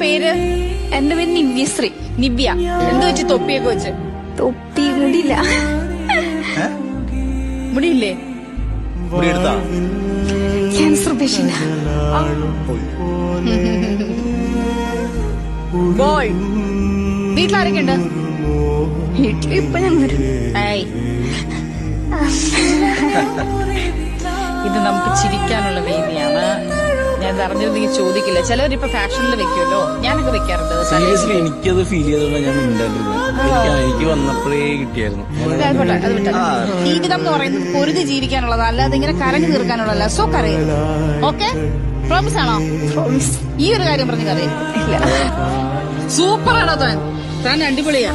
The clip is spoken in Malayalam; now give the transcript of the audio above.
പേര്? എന്റെ പേര് നിവ്യശ്രീ. നിവ്യ. എന്ത് വെച്ച് തൊപ്പിയൊക്കെ വെച്ച്? തൊപ്പി മുടിയില്ല. മുടിയില്ലേ? Cancer patient. ബോയ്, വീട്ടിലാരൊക്കെ ഉണ്ട്? വീട്ടിൽ ഇപ്പൊ ഞാൻ വരും. ഇത് നമുക്ക് ചിരിക്കാനുള്ള വേദിയാണ്. ഞാൻ അറിഞ്ഞിരുന്നെങ്കിൽ ചോദിക്കില്ല. ചിലവരിപ്പോ ഫാഷനിൽ വെക്കുമല്ലോ, ഞാനൊക്കെ വെക്കാറുണ്ട്. സീരിയസ്ലി എനിക്കത് ഫീൽ ചെയ്തോണ്ടാണ് ഞാൻ മിണ്ടാണ്ടിരുന്നത്. എനിക്ക് വന്നപ്പോഴേ കിട്ടിയായിരുന്നു. അത് വിട്ടാ. ജീവിതം എന്ന് പറയുന്നത് പൊരുതി ജീവിക്കാനുള്ളതാ, അല്ലാതെ ഇങ്ങനെ കരഞ്ഞു തീർക്കാനുള്ളതല്ല. സോ കരയും. ഓക്കെ, പ്രോമിസ് ആണോ? പ്രോമിസ്. ഈ ഒരു കാര്യം പറഞ്ഞ് കരയും. ഇല്ല. സൂപ്പറാണോ താൻ? താൻ അടിപൊളിയാ.